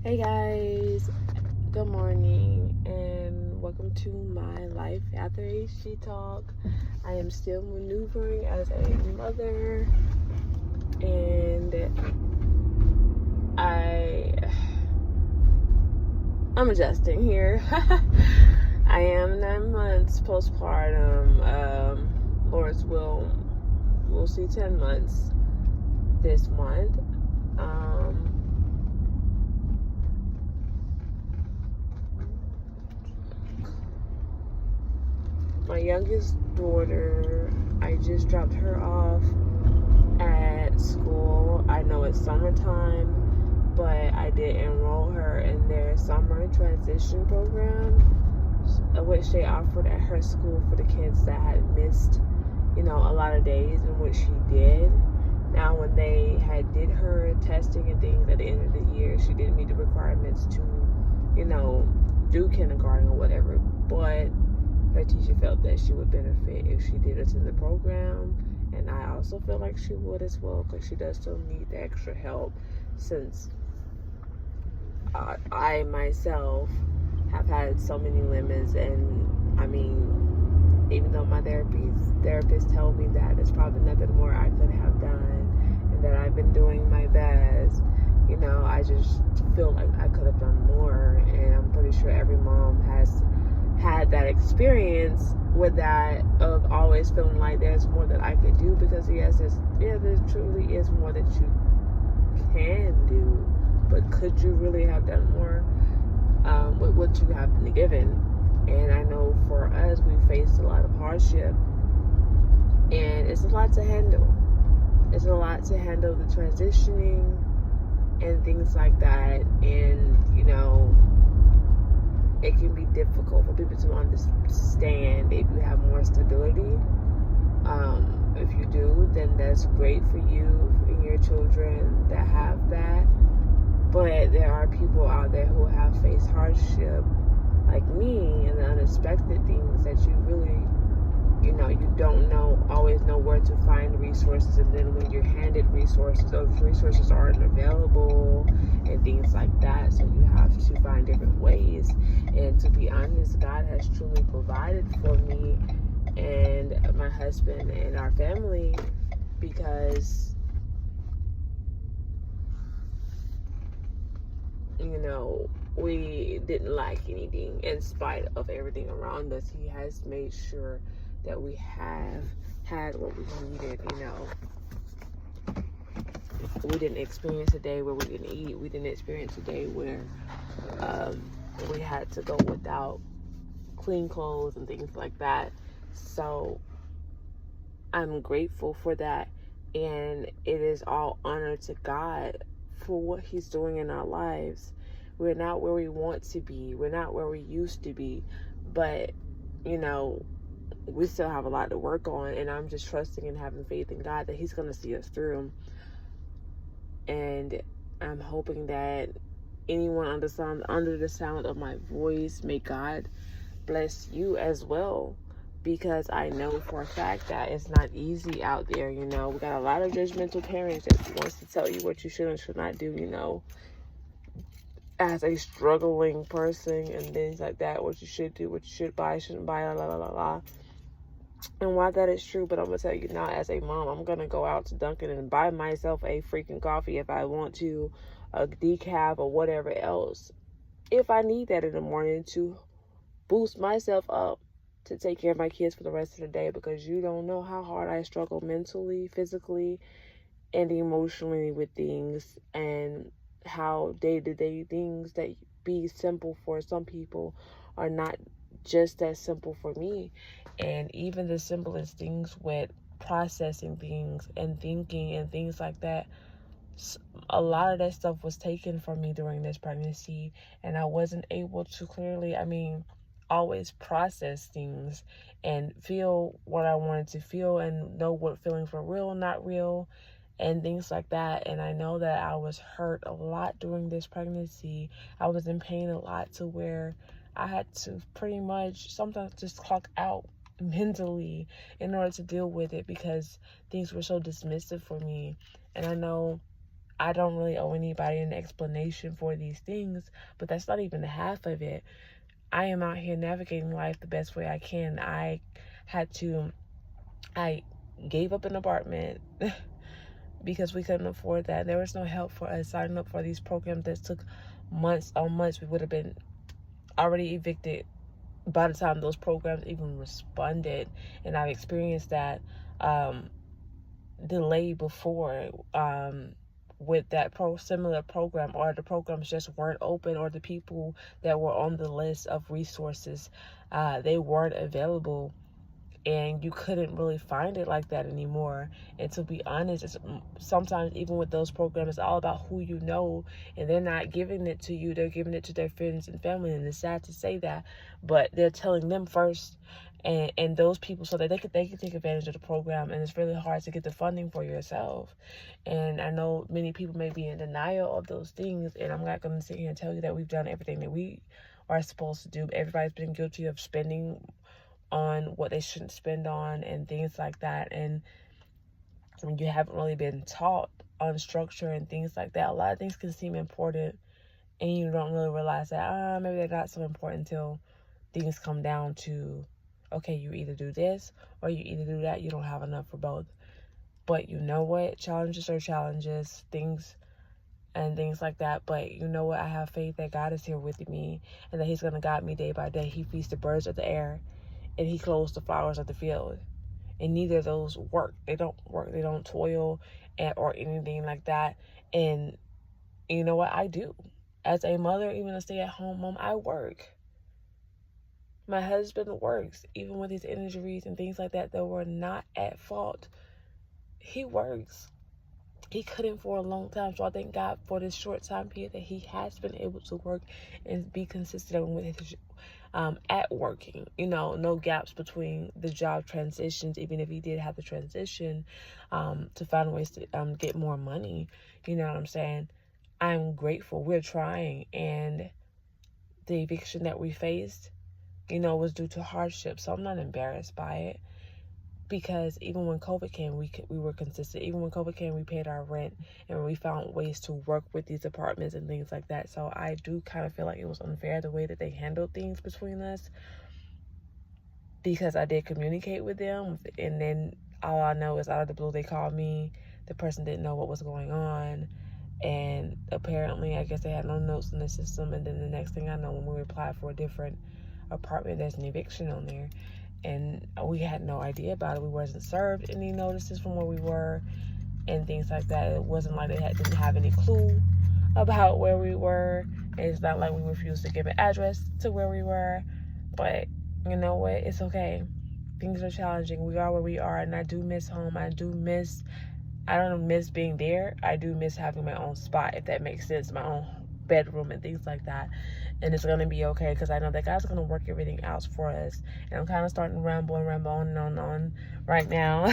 Hey guys, good morning and welcome to my life after HG Talk. I am still maneuvering as a mother and I'm adjusting here. I am 9 months postpartum. Lord's will, we'll see 10 months this month. My youngest daughter, I just dropped her off at school. I know it's summertime, but I did enroll her in their summer transition program, which they offered at her school for the kids that had missed, a lot of days, in which she did. Now, when they had did her testing and things at the end of the year, she didn't meet the requirements to, do kindergarten or whatever, but her teacher felt that she would benefit if she did attend the program, and I also feel like she would as well, because she does still need the extra help, since I myself have had so many limits, and I mean, even though my therapist told me that there's probably nothing more I could have done, and that I've been doing my best, I just feel like I could have done more, and I'm pretty sure every mom has had that experience with that, of always feeling like there's more that I could do, because there truly is more that you can do, but could you really have done more with what you have been given? And I know for us, we faced a lot of hardship, and it's a lot to handle. It's a lot to handle, the transitioning and things like that, and it can be difficult for people to understand if you have more stability. If you do, then that's great for you and your children that have that. But there are people out there who have faced hardship like me, and the unexpected things that you really, you don't always know where to find resources, and then when you're handed resources, those resources aren't available and things like that, so you have to find different ways. And to be honest, God has truly provided for me and my husband and our family, because we didn't lack anything in spite of everything around us. He has made sure that we have had what we needed. We didn't experience a day where we didn't eat. We didn't experience a day where we had to go without clean clothes and things like that. So I'm grateful for that, and it is all honor to God for what He's doing in our lives. We're not where we want to be. We're not where we used to be, but we still have a lot to work on, and I'm just trusting and having faith in God that He's going to see us through. And I'm hoping that anyone under the sound of my voice, may God bless you as well, because I know for a fact that it's not easy out there. We got a lot of judgmental parents that wants to tell you what you should and should not do, as a struggling person and things like that, what you should do, what you should buy, shouldn't buy, la la la la. And while that is true, but I'm gonna tell you now, as a mom, I'm gonna go out to Dunkin' and buy myself a freaking coffee if I want to, a decaf or whatever else, if I need that in the morning to boost myself up to take care of my kids for the rest of the day, because you don't know how hard I struggle mentally, physically, and emotionally with things, and how day-to-day things that be simple for some people are not just as simple for me. And even the simplest things with processing things and thinking and things like that, a lot of that stuff was taken from me during this pregnancy, and I wasn't able to clearly, always process things and feel what I wanted to feel, and know what feelings were real, not real, and things like that. And I know that I was hurt a lot during this pregnancy. I was in pain a lot, to where I had to pretty much sometimes just clock out mentally in order to deal with it, because things were so dismissive for me. And I know I don't really owe anybody an explanation for these things, but that's not even the half of it. I am out here navigating life the best way I can. I gave up an apartment because we couldn't afford that. There was no help for us signing up for these programs that took months on months. We would have been already evicted by the time those programs even responded. And I've experienced that delay before with that similar program, or the programs just weren't open, or the people that were on the list of resources, they weren't available, and you couldn't really find it like that anymore. And to be honest, sometimes even with those programs, it's all about who you know, and they're not giving it to you, they're giving it to their friends and family. And it's sad to say that, but they're telling them first, and those people, so that they can take advantage of the program. And it's really hard to get the funding for yourself. And I know many people may be in denial of those things, and I'm not going to sit here and tell you that we've done everything that we are supposed to do. Everybody's been guilty of spending on what they shouldn't spend on and things like that. And when you haven't really been taught on structure and things like that, a lot of things can seem important, and you don't really realize that maybe they're not so important until things come down to, okay, you either do this or you either do that. You don't have enough for both. But you know what? Challenges are challenges, things like that. But you know what? I have faith that God is here with me, and that He's going to guide me day by day. He feeds the birds of the air, and He clothes the flowers of the field. And neither of those work. They don't work. They don't toil or anything like that. And you know what? I do. As a mother, even a stay-at-home mom, I work. My husband works, even with his injuries and things like that were not at fault. He works. He couldn't for a long time. So I thank God for this short time period that he has been able to work and be consistent with his at working. No gaps between the job transitions, even if he did have the transition to find ways to get more money. You know what I'm saying? I'm grateful. We're trying. And the eviction that we faced, was due to hardship. So I'm not embarrassed by it. Because even when COVID came, we were consistent. Even when COVID came, we paid our rent, and we found ways to work with these apartments and things like that. So I do kind of feel like it was unfair the way that they handled things between us, because I did communicate with them, and then all I know is out of the blue they called me. The person didn't know what was going on, and apparently I guess they had no notes in the system. And then the next thing I know, when we applied for a different apartment, there's an eviction on there. And we had no idea about it. We wasn't served any notices from where we were and things like that. It wasn't like they didn't have any clue about where we were. It's not like we refused to give an address to where we were. But you know what? It's okay. Things are challenging. We are where we are. And I do miss home. I don't miss being there. I do miss having my own spot, if that makes sense. My own bedroom and things like that. And it's going to be okay, because I know that God's going to work everything out for us. And I'm kind of starting to ramble on and on right now.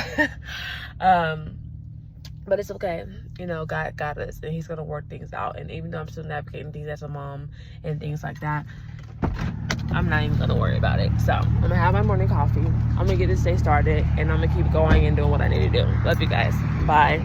But it's okay. God got us, and He's going to work things out. And even though I'm still navigating things as a mom and things like that, I'm not even going to worry about it. So I'm going to have my morning coffee. I'm going to get this day started, and I'm going to keep going and doing what I need to do. Love you guys. Bye.